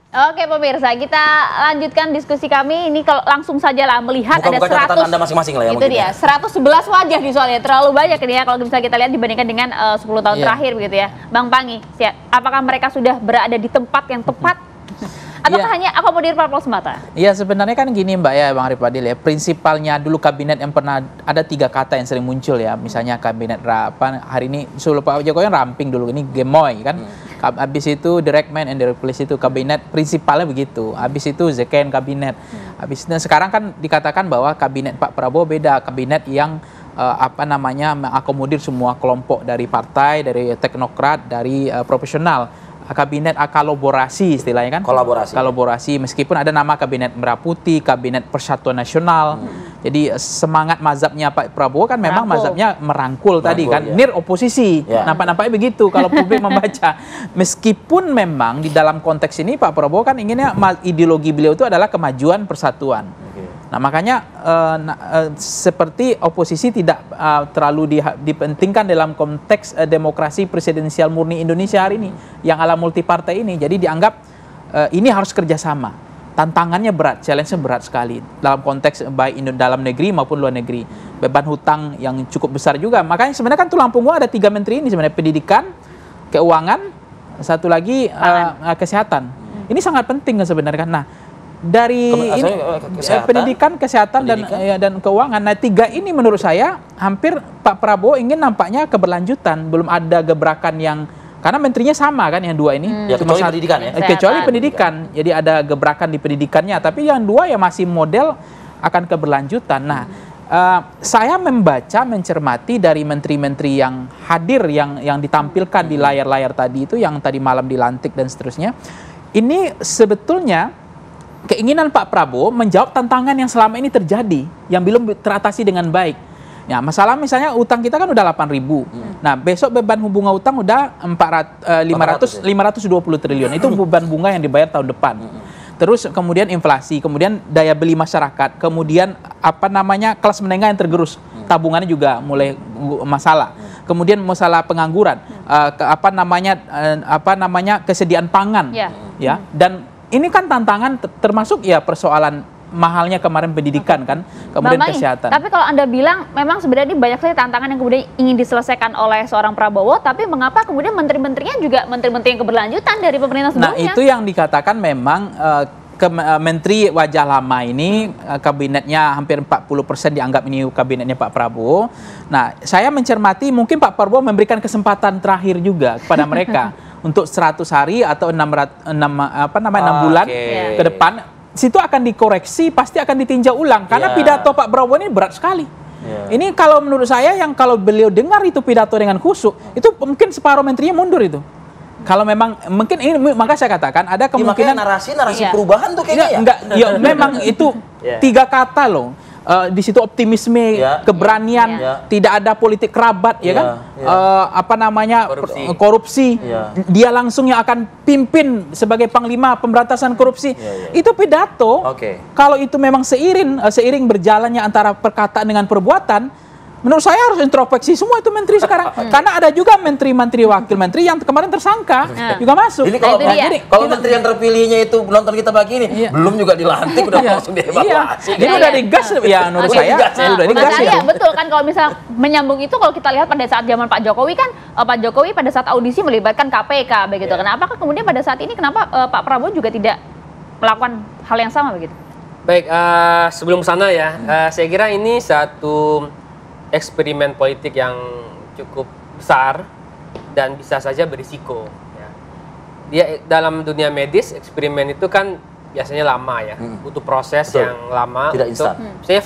Oke pemirsa, kita lanjutkan diskusi kami. Ini kalau langsung saja lah melihat Buka-buka ada 100 catatan Anda masing-masing lah ya. itu dia, 111 wajah nih soalnya, terlalu banyak ini ya kalau bisa kita lihat dibandingkan dengan 10 tahun terakhir begitu ya. Bang Pangi, apakah mereka sudah berada di tempat yang tepat? Ataukah hanya akomodir parpol semata? Iya, sebenarnya kan gini Mbak ya, Bang Ripadil ya. Prinsipalnya dulu kabinet yang pernah ada 3 kata yang sering muncul ya. Misalnya kabinet hari ini dulu Pak Jokowi ramping dulu, ini gemoy kan. Habis itu direct man and the replace itu kabinet prinsipalnya begitu. Habis itu second kabinet. Habis itu sekarang kan dikatakan bahwa kabinet Pak Prabowo beda, kabinet yang mengakomodir semua kelompok dari partai, dari teknokrat, dari profesional. Kabinet kolaborasi istilahnya kan, kolaborasi meskipun ada nama kabinet Merah Putih, kabinet Persatuan Nasional. Jadi semangat mazhabnya Pak Prabowo kan memang mazhabnya merangkul tadi kan, nir oposisi, nampak-nampaknya begitu kalau publik membaca. Meskipun memang di dalam konteks ini Pak Prabowo kan inginnya ideologi beliau itu adalah kemajuan persatuan. Nah makanya seperti oposisi tidak terlalu dipentingkan dalam konteks demokrasi presidensial murni Indonesia hari ini yang ala multipartai ini. Jadi dianggap ini harus kerjasama. Tantangannya berat, challenge-nya berat sekali dalam konteks baik dalam negeri maupun luar negeri. Beban hutang yang cukup besar juga. Makanya sebenarnya kan tulang punggung ada 3 menteri ini sebenarnya, pendidikan, keuangan, satu lagi kesehatan. Ini sangat penting sebenarnya. Nah dari pendidikan, kesehatan, dan keuangan. Nah 3 ini menurut saya hampir Pak Prabowo ingin nampaknya keberlanjutan. Belum ada gebrakan yang, karena menterinya sama kan yang 2 ini. Kecuali pendidikan ya. Kecuali pendidikan. Jadi ada gebrakan di pendidikannya. Tapi yang 2 ya masih model akan keberlanjutan. Nah saya membaca, mencermati dari menteri-menteri yang hadir, yang ditampilkan di layar-layar tadi itu, yang tadi malam dilantik dan seterusnya. Ini sebetulnya keinginan Pak Prabowo menjawab tantangan yang selama ini terjadi, yang belum teratasi dengan baik. Ya, masalah misalnya utang kita kan udah 8.000. Nah, besok beban bunga utang udah 520 triliun. Itu beban bunga yang dibayar tahun depan. Terus kemudian inflasi, kemudian daya beli masyarakat, kemudian kelas menengah yang tergerus, tabungannya juga mulai masalah. Kemudian masalah pengangguran, kesediaan pangan, ya. Dan ini kan tantangan termasuk ya persoalan mahalnya kemarin pendidikan kan, kemudian kesehatan. Tapi kalau Anda bilang memang sebenarnya banyak sekali tantangan yang kemudian ingin diselesaikan oleh seorang Prabowo, tapi mengapa kemudian menteri-menterinya juga menteri-menteri yang keberlanjutan dari pemerintah sebelumnya? Nah itu yang dikatakan memang menteri wajah lama ini kabinetnya hampir 40% dianggap ini kabinetnya Pak Prabowo. Nah saya mencermati mungkin Pak Prabowo memberikan kesempatan terakhir juga kepada mereka. Untuk 100 hari atau 6 bulan ke depan, situ akan dikoreksi, pasti akan ditinjau ulang. Karena pidato Pak Prabowo ini berat sekali. Ini kalau menurut saya, yang kalau beliau dengar itu pidato dengan khusyuk, itu mungkin separuh menterinya mundur itu. Kalau memang, mungkin ini, maka saya katakan ada kemungkinan narasi perubahan tuh kayaknya memang itu 3 kata loh. Di situ optimisme, keberanian, tidak ada politik kerabat, ya kan? Korupsi. Dia langsung yang akan pimpin sebagai panglima pemberantasan korupsi. Itu pidato. Kalau itu memang seiring berjalannya antara perkataan dengan perbuatan, menurut saya harus introspeksi semua itu menteri sekarang. Karena ada juga menteri-menteri, wakil menteri yang kemarin tersangka juga masuk. Jadi kalau menteri yang terpilihnya itu nonton kita pagi ini, belum juga dilantik udah langsung dievaluasi. Jadi udah digas ya menurut saya. Udah digas ya. Betul kan, kalau misalnya menyambung itu, kalau kita lihat pada saat zaman Pak Jokowi kan, Pak Jokowi pada saat audisi melibatkan KPK begitu. Kenapa kemudian pada saat ini kenapa Pak Prabowo juga tidak melakukan hal yang sama begitu? Baik, sebelum sana ya, saya kira ini satu eksperimen politik yang cukup besar dan bisa saja berisiko. Dia dalam dunia medis, eksperimen itu kan biasanya lama ya, butuh proses yang lama. Tidak instan. Misalnya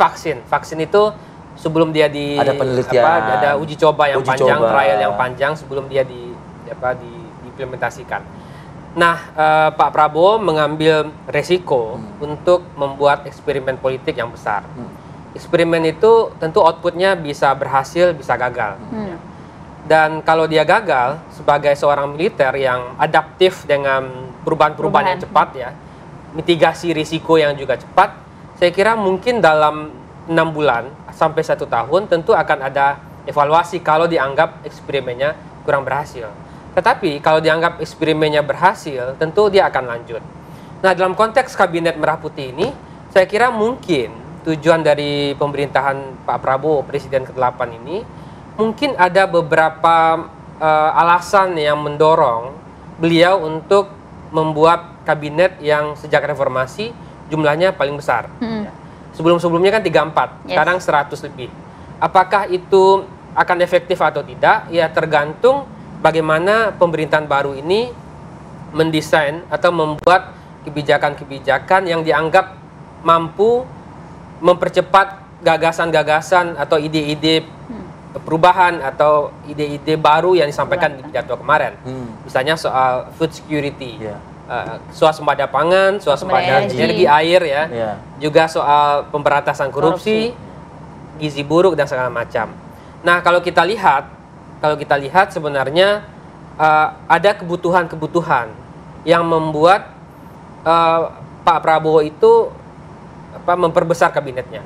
vaksin itu sebelum dia ada penelitian, ada uji coba yang panjang, trial yang panjang sebelum dia diimplementasikan. Nah, Pak Prabowo mengambil resiko untuk membuat eksperimen politik yang besar. Eksperimen itu tentu outputnya bisa berhasil, bisa gagal. Dan kalau dia gagal, sebagai seorang militer yang adaptif dengan perubahan-perubahan yang cepat ya, mitigasi risiko yang juga cepat, saya kira mungkin dalam 6 bulan sampai 1 tahun tentu akan ada evaluasi kalau dianggap eksperimennya kurang berhasil. Tetapi kalau dianggap eksperimennya berhasil, tentu dia akan lanjut. Nah, dalam konteks kabinet Merah Putih ini, saya kira mungkin tujuan dari pemerintahan Pak Prabowo, Presiden ke-8 ini, mungkin ada beberapa alasan yang mendorong beliau untuk membuat kabinet yang sejak reformasi jumlahnya paling besar. Sebelum-sebelumnya kan 34, sekarang 100 lebih. Apakah itu akan efektif atau tidak? Ya tergantung bagaimana pemerintahan baru ini mendesain atau membuat kebijakan-kebijakan yang dianggap mampu mempercepat gagasan-gagasan atau ide-ide perubahan atau ide-ide baru yang disampaikan di pidato kemarin. Misalnya soal food security, swasembada pangan, swasembada energi air ya, juga soal pemberantasan korupsi, gizi buruk dan segala macam. Nah, kalau kita lihat sebenarnya ada kebutuhan-kebutuhan yang membuat Pak Prabowo itu memperbesar kabinetnya.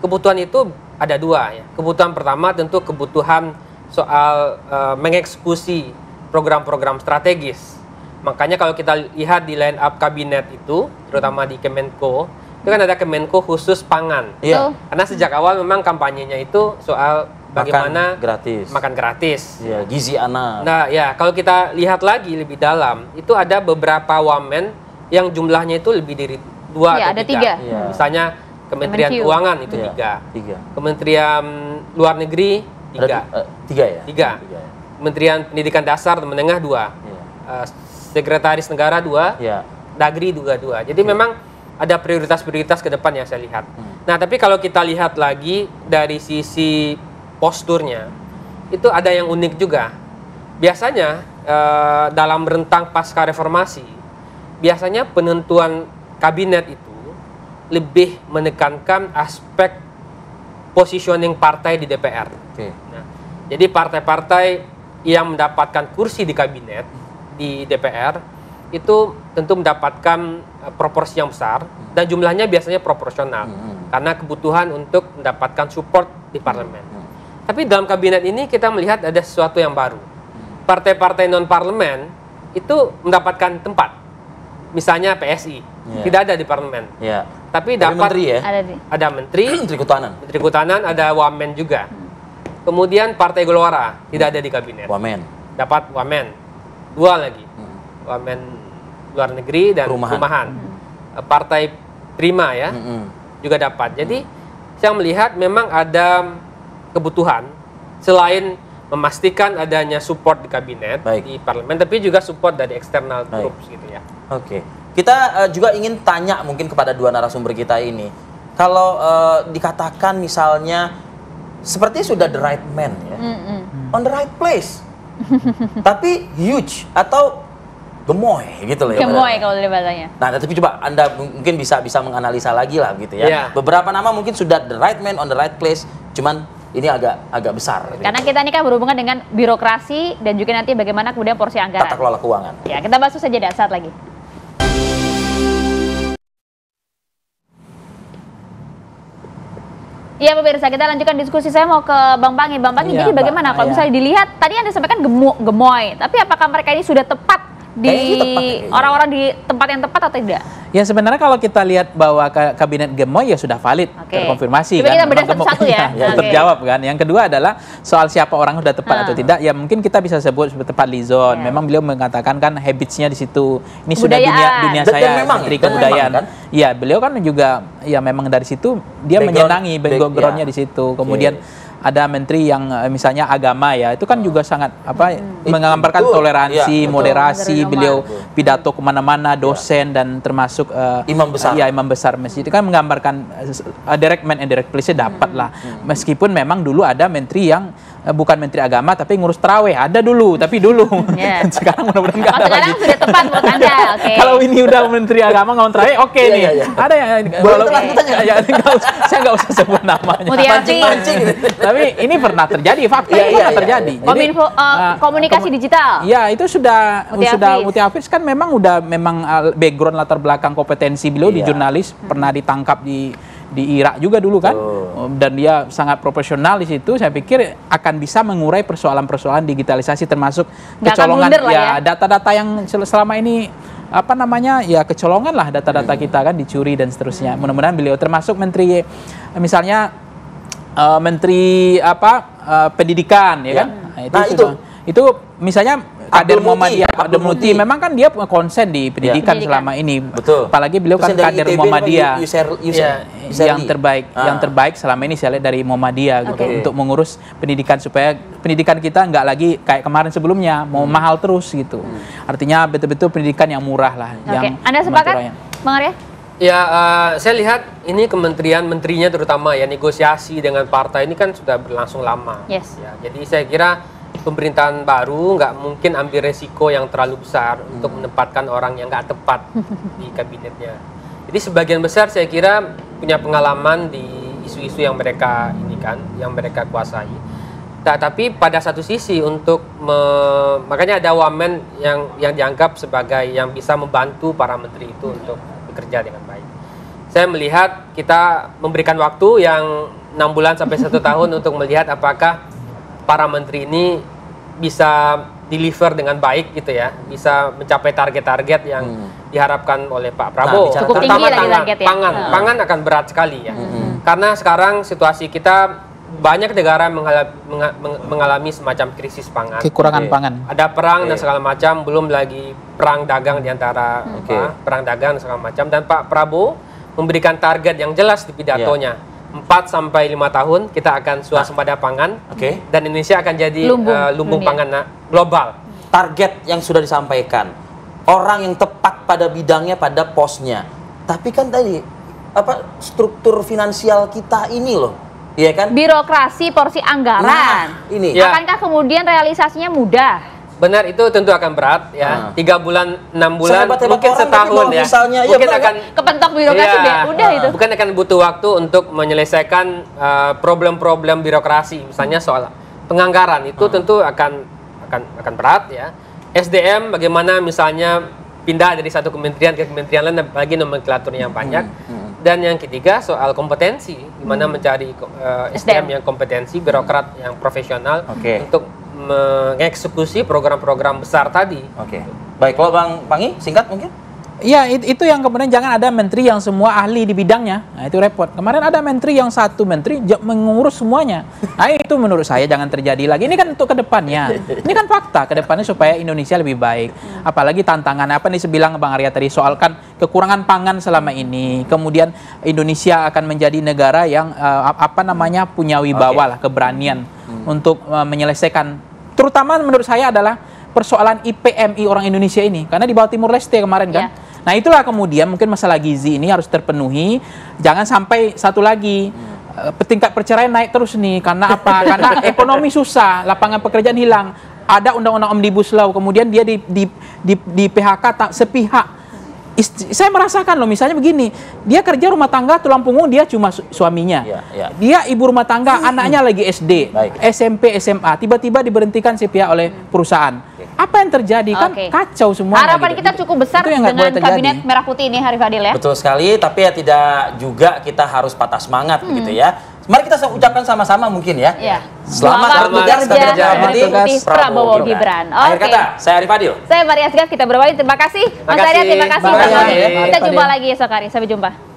Kebutuhan itu ada dua ya. Kebutuhan pertama tentu kebutuhan soal mengeksekusi program-program strategis. Makanya kalau kita lihat di line up kabinet itu, terutama di Kemenko, itu kan ada Kemenko khusus pangan. Iya. Karena sejak awal memang kampanyenya itu soal bagaimana makan gratis. Ya, gizi anak. Nah, ya kalau kita lihat lagi lebih dalam, itu ada beberapa wamen yang jumlahnya itu lebih dari 2 atau 3. Ya. Misalnya Kementerian Keuangan itu 3. Kementerian Luar Negeri 3. 3 ya? 3. Kementerian Pendidikan Dasar dan Menengah 2. Sekretaris Negara 2. Dagri juga 2. Jadi memang ada prioritas-prioritas ke depan yang saya lihat. Nah, tapi kalau kita lihat lagi dari sisi posturnya, itu ada yang unik juga. Biasanya dalam rentang pasca reformasi, biasanya penentuan kabinet itu lebih menekankan aspek positioning partai di DPR. Nah, jadi partai-partai yang mendapatkan kursi di kabinet di DPR itu tentu mendapatkan proporsi yang besar dan jumlahnya biasanya proporsional karena kebutuhan untuk mendapatkan support di parlemen. Tapi dalam kabinet ini kita melihat ada sesuatu yang baru. Partai-partai non-parlemen itu mendapatkan tempat. Misalnya PSI, tidak ada di parlemen. Tapi dapat menteri ya? Ada menteri, Menteri Kehutanan, ada wamen juga. Kemudian Partai Gelora tidak ada di kabinet. Dapat wamen. 2 lagi. Wamen Luar Negeri dan Perumahan. Partai Prima ya, juga dapat. Jadi saya melihat memang ada kebutuhan selain memastikan adanya support di kabinet, di parlemen, tapi juga support dari external groups gitu ya. Oke. Kita juga ingin tanya mungkin kepada dua narasumber kita ini. Kalau dikatakan misalnya seperti sudah the right man ya. On the right place. Tapi huge atau gemoy gitu loh ya. Gemoy kalau dari bahasanya. Nah, tapi coba Anda mungkin bisa menganalisa lagi lah gitu ya. Beberapa nama mungkin sudah the right man on the right place, cuman ini agak besar. Karena kita ini kan berhubungan dengan birokrasi dan juga nanti bagaimana kemudian porsi anggaran. Tata kelola keuangan. Ya, kita bahas saja saat lagi. Iya pemirsa, kita lanjutkan diskusi. Saya mau ke Bang Pangi. Bang Pangi, jadi bagaimana kalau misalnya dilihat, tadi Anda sampaikan gemoy, tapi apakah mereka ini sudah tepat di orang-orang di tempat yang tepat atau tidak? Ya sebenarnya kalau kita lihat bahwa kabinet gemoy ya sudah valid, terkonfirmasi kan. Kita bedah satu-satu ya. Terjawab kan. Yang kedua adalah soal siapa orang sudah tepat atau tidak. Ya mungkin kita bisa sebut tepat Lizon. Memang beliau mengatakan kan habitsnya di situ. Ini sudah dunia saya, menteri kebudayaan. Ya beliau kan juga ya memang dari situ dia menyenangi backgroundnya di situ. Kemudian ada menteri yang misalnya agama ya, itu kan juga sangat menggambarkan toleransi, moderasi. Beliau pidato kemana-mana, dosen dan termasuk imam besar. Ya, imam besar masjid. Itu kan menggambarkan direct man and direct place-nya dapat lah. Meskipun memang dulu ada menteri yang bukan menteri agama tapi ngurus terawih, ada dulu, tapi dulu. Sekarang mudah-mudahan nggak ada sekarang lagi. Sudah tepat buat Anda. Kalau ini udah menteri agama ngomong terawih, oke nih. Ada yang saya nggak usah sebut namanya. Tapi ini pernah terjadi, fakta ini pernah terjadi. Kominfo, komunikasi digital. Ya itu sudah Muti Hafiz kan memang background latar belakang kompetensi beliau di jurnalis, pernah ditangkap di Irak juga dulu kan, dan dia sangat profesional di situ. Saya pikir akan bisa mengurai persoalan-persoalan digitalisasi termasuk kecolongan data-data yang selama ini apa namanya ya kecolongan lah data-data kita kan dicuri dan seterusnya. Mudah-mudahan beliau termasuk menteri misalnya menteri pendidikan ya kan. Nah, itu misalnya kader Muhammadiyah, Abdul Muti memang kan dia konsen di pendidikan selama ini. Betul. Apalagi beliau kan kader Muhammadiyah yang terbaik, Ah. yang terbaik selama ini saya lihat dari Muhammadiyah gitu, Oke. untuk mengurus pendidikan supaya pendidikan kita nggak lagi kayak kemarin sebelumnya mau mahal terus gitu. Artinya betul-betul pendidikan yang murah lah. Oke, Yang Anda sepakat, membantu rakyat. Bang Arya? Ya, saya lihat ini kementerian menterinya terutama ya negosiasi dengan partai ini kan sudah berlangsung lama. Yes. Ya, jadi saya kira pemerintahan baru nggak mungkin ambil resiko yang terlalu besar untuk menempatkan orang yang nggak tepat di kabinetnya. Jadi sebagian besar saya kira punya pengalaman di isu-isu yang mereka ini kan, yang mereka kuasai. Tapi pada satu sisi makanya ada wamen yang dianggap sebagai yang bisa membantu para menteri itu untuk bekerja dengan baik. Saya melihat kita memberikan waktu yang 6 bulan sampai 1 tahun untuk melihat apakah para menteri ini bisa deliver dengan baik gitu ya, bisa mencapai target-target yang diharapkan oleh Pak Prabowo. Cukup Terutama tinggi lagi target ya. pangan akan berat sekali ya. Karena sekarang situasi kita banyak negara mengalami semacam krisis pangan. Kekurangan pangan. Ada perang dan segala macam, belum lagi perang dagang di antara perang dagang dan segala macam. Dan Pak Prabowo memberikan target yang jelas di pidatonya. 4 sampai 5 tahun kita akan swasembada pangan. Dan Indonesia akan jadi lumbung pangan global. Target yang sudah disampaikan, orang yang tepat pada bidangnya, pada posnya. Tapi kan tadi struktur finansial kita ini loh. Iya kan? Birokrasi, porsi anggaran. Nah, ini. Ya. Akankah kemudian realisasinya mudah? Benar, itu tentu akan berat ya. 3 bulan, 6 bulan, Sehebat-hebat mungkin orang, setahun tapi ya. misalnya, ya Mungkin benar, akan Kepentok birokrasi udah itu. Bukan akan butuh waktu untuk menyelesaikan problem-problem birokrasi, misalnya soal penganggaran itu tentu akan berat ya. SDM bagaimana misalnya pindah dari satu kementerian ke kementerian lain, apalagi nomenklaturnya yang banyak. Dan yang ketiga soal kompetensi, gimana mencari SDM yang kompetensi, birokrat yang profesional untuk mengeksekusi program-program besar tadi. Baik, kalau Bang Pangi singkat mungkin? Iya, itu yang kemudian jangan ada menteri yang semua ahli di bidangnya. Nah, itu repot. Kemarin ada menteri yang satu menteri mengurus semuanya. Nah, itu menurut saya jangan terjadi lagi. Ini kan untuk kedepannya. Ini kan fakta kedepannya supaya Indonesia lebih baik. Apalagi tantangan apa nih sebilang Bang Arya tadi soal kan kekurangan pangan selama ini. Kemudian Indonesia akan menjadi negara yang punya wibawa lah, keberanian untuk menyelesaikan. Terutama menurut saya adalah persoalan IPMI orang Indonesia ini, karena di bawah Timur Leste kemarin kan. Nah, itulah kemudian mungkin masalah gizi ini harus terpenuhi. Jangan sampai satu lagi tingkat perceraian naik terus nih. Karena apa? Karena ekonomi susah, lapangan pekerjaan hilang. Ada undang-undang Omnibus Law, kemudian dia di PHK sepihak. Saya merasakan loh, misalnya begini, dia kerja rumah tangga, tulang punggung dia cuma suaminya. Dia ibu rumah tangga, anaknya lagi SD, SMP, SMA, tiba-tiba diberhentikan sepihak oleh perusahaan. Apa yang terjadi? Kan kacau semua. Harapan kita cukup besar dengan kabinet merah putih ini, Arif Adil ya. Betul sekali, tapi ya tidak juga kita harus patah semangat begitu ya. Mari kita ucapkan sama-sama mungkin ya. Selamat bertugas kerja putih Prabowo Gibran. Akhir kata, saya Arif Adil. Saya Maria Asgar, kita berbalik. Terima kasih Mas Arya, terima kasih Bang Arya. Kita jumpa lagi esok hari. Sampai jumpa.